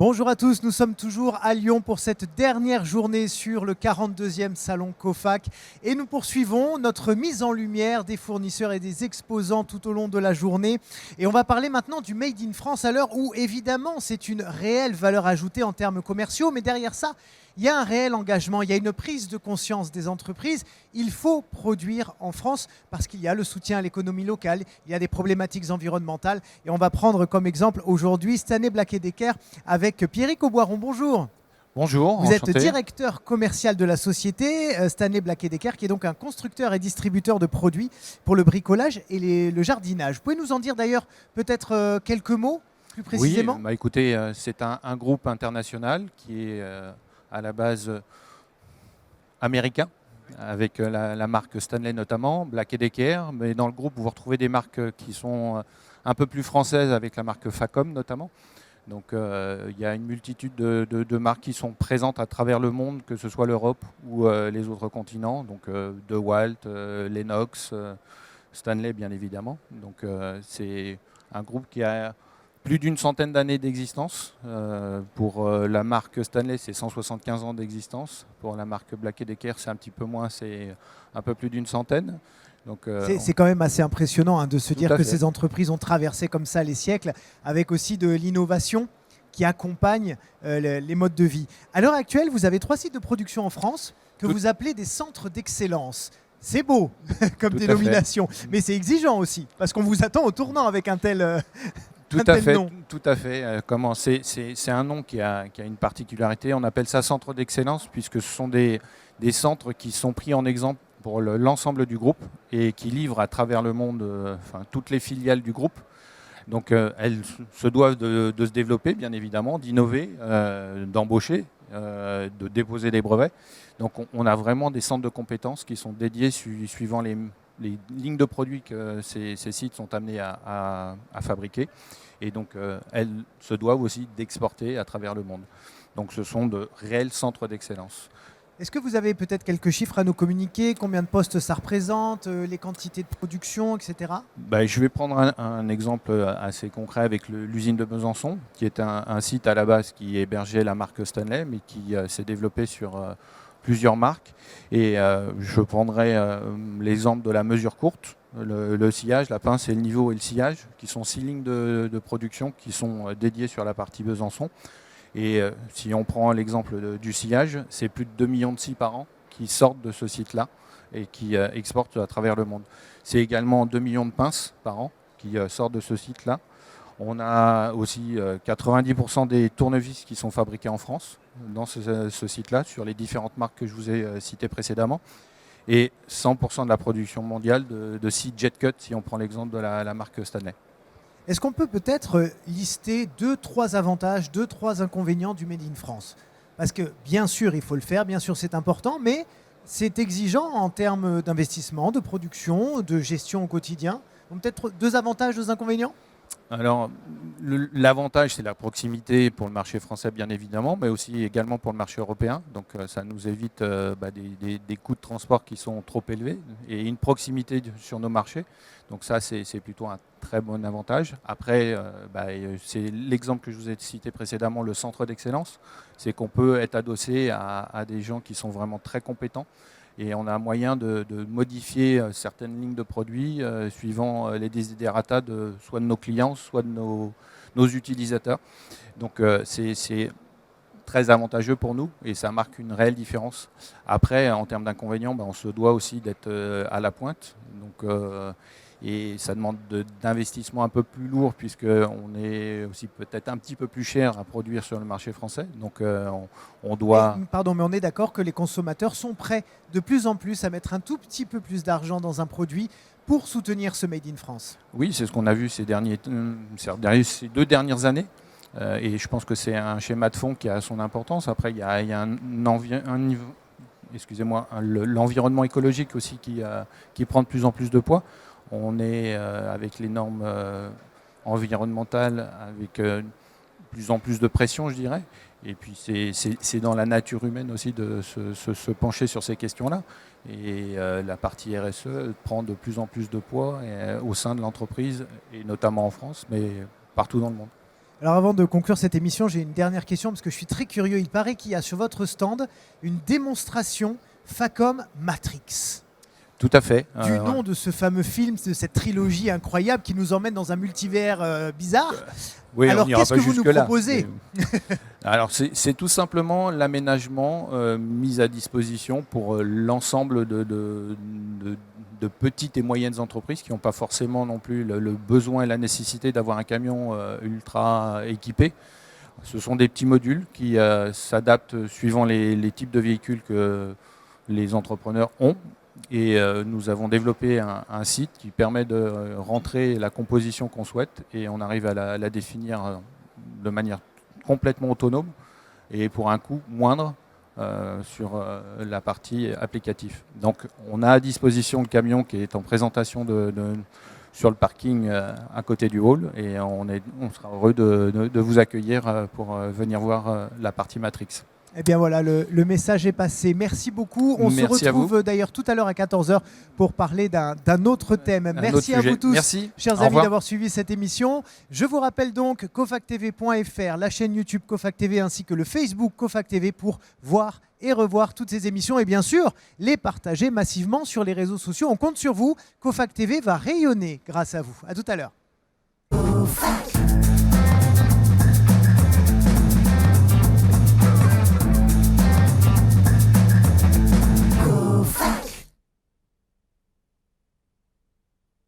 Bonjour à tous, nous sommes toujours à Lyon pour cette dernière journée sur le 42e salon COFAC et nous poursuivons notre mise en lumière des fournisseurs et des exposants tout au long de la journée. Et on va parler maintenant du Made in France à l'heure où évidemment c'est une réelle valeur ajoutée en termes commerciaux, mais derrière ça, il y a un réel engagement, il y a une prise de conscience des entreprises. Il faut produire en France parce qu'il y a le soutien à l'économie locale, il y a des problématiques environnementales. Et on va prendre comme exemple aujourd'hui Stanley Black & Decker avec Pierrick Auboiron. Bonjour. Bonjour, Vous êtes enchanté. directeur commercial de la société Stanley Black & Decker, qui est donc un constructeur et distributeur de produits pour le bricolage et le jardinage. Vous pouvez nous en dire d'ailleurs peut-être quelques mots plus précisément? Oui, écoutez, c'est un groupe international qui est à la base américain, avec la marque Stanley notamment, Black & Decker, mais dans le groupe vous retrouvez des marques qui sont un peu plus françaises avec la marque Facom notamment. Donc il y a une multitude de marques qui sont présentes à travers le monde, que ce soit l'Europe ou les autres continents, donc DeWalt, Lennox, Stanley bien évidemment. Donc c'est un groupe qui a plus d'une centaine d'années d'existence. Pour la marque Stanley, c'est 175 ans d'existence. Pour la marque Black & Decker, c'est un petit peu moins, c'est un peu plus d'une centaine. C'est quand même assez impressionnant de se dire que fait. ces entreprises ont traversé comme ça les siècles, avec aussi de l'innovation qui accompagne les modes de vie. À l'heure actuelle, vous avez 3 sites de production en France que vous appelez des centres d'excellence. C'est beau comme dénomination, mais c'est exigeant aussi, parce qu'on vous attend au tournant avec un tel... Tout à fait. C'est un nom qui a une particularité. On appelle ça centre d'excellence puisque ce sont des centres qui sont pris en exemple pour l'ensemble du groupe et qui livrent à travers le monde toutes les filiales du groupe. Donc elles se doivent de se développer, bien évidemment, d'innover, d'embaucher, de déposer des brevets. Donc on a vraiment des centres de compétences qui sont dédiés suivant les lignes de produits que ces sites sont amenés à fabriquer. Et donc, elles se doivent aussi d'exporter à travers le monde. Donc, ce sont de réels centres d'excellence. Est-ce que vous avez peut-être quelques chiffres à nous communiquer? Combien de postes ça représente, les quantités de production, etc. Je vais prendre un exemple assez concret avec l'usine de Besançon, qui est un site à la base qui hébergeait la marque Stanley, mais qui s'est développé sur plusieurs marques. Et je prendrai l'exemple de la mesure courte, le sciage, la pince et le niveau et le sciage, qui sont 6 lignes de production qui sont dédiées sur la partie Besançon. Et si on prend l'exemple du sillage, c'est plus de 2 millions de scies par an qui sortent de ce site-là et qui exportent à travers le monde. C'est également 2 millions de pinces par an qui sortent de ce site-là. On a aussi 90% des tournevis qui sont fabriqués en France dans ce site-là, sur les différentes marques que je vous ai citées précédemment. Et 100% de la production mondiale de scies Jet Cut, si on prend l'exemple de la marque Stanley. Est-ce qu'on peut peut-être lister 2-3 avantages, 2-3 inconvénients du Made in France? Parce que bien sûr, il faut le faire, bien sûr, c'est important, mais c'est exigeant en termes d'investissement, de production, de gestion au quotidien. Donc peut-être 2 avantages, 2 inconvénients? Alors, l'avantage, c'est la proximité pour le marché français, bien évidemment, mais aussi également pour le marché européen. Donc, ça nous évite des coûts de transport qui sont trop élevés et une proximité sur nos marchés. Donc, ça, c'est plutôt un très bon avantage. Après, c'est l'exemple que je vous ai cité précédemment, le centre d'excellence. C'est qu'on peut être adossé à des gens qui sont vraiment très compétents. Et on a moyen de modifier certaines lignes de produits suivant les desiderata soit de nos clients, soit de nos utilisateurs. Donc c'est très avantageux pour nous et ça marque une réelle différence. Après, en termes d'inconvénients, on se doit aussi d'être à la pointe. Donc, et ça demande d'investissement un peu plus lourd puisqu'on est aussi peut-être un petit peu plus cher à produire sur le marché français. Donc on doit... Pardon, mais on est d'accord que les consommateurs sont prêts de plus en plus à mettre un tout petit peu plus d'argent dans un produit pour soutenir ce Made in France. Oui, c'est ce qu'on a vu ces 2 dernières années. Et je pense que c'est un schéma de fond qui a son importance. Après, il y a l'environnement écologique aussi qui prend de plus en plus de poids. On est avec les normes environnementales, avec plus en plus de pression, je dirais. Et puis c'est dans la nature humaine aussi de se pencher sur ces questions-là. Et la partie RSE prend de plus en plus de poids au sein de l'entreprise, et notamment en France, mais partout dans le monde. Alors avant de conclure cette émission, j'ai une dernière question parce que je suis très curieux. Il paraît qu'il y a sur votre stand une démonstration Facom Matrix. Tout à fait. Du nom de ce fameux film, de cette trilogie incroyable qui nous emmène dans un multivers bizarre. Oui, alors qu'est-ce que vous nous proposez? Alors c'est tout simplement l'aménagement mis à disposition pour l'ensemble de petites et moyennes entreprises qui n'ont pas forcément non plus le besoin et la nécessité d'avoir un camion ultra équipé. Ce sont des petits modules qui s'adaptent suivant les types de véhicules que les entrepreneurs ont. Et nous avons développé un site qui permet de rentrer la composition qu'on souhaite et on arrive à la définir de manière complètement autonome et pour un coût moindre sur la partie applicative. Donc on a à disposition le camion qui est en présentation sur le parking à côté du hall et on sera heureux de vous accueillir pour venir voir la partie Matrix. Eh bien voilà, le message est passé. Merci beaucoup. On se retrouve d'ailleurs tout à l'heure à 14h pour parler d'un autre thème. Merci à vous tous, chers amis, d'avoir suivi cette émission. Je vous rappelle donc cofactv.fr, la chaîne YouTube Cofac TV ainsi que le Facebook Cofac TV pour voir et revoir toutes ces émissions et bien sûr les partager massivement sur les réseaux sociaux. On compte sur vous. Cofac TV va rayonner grâce à vous. À tout à l'heure.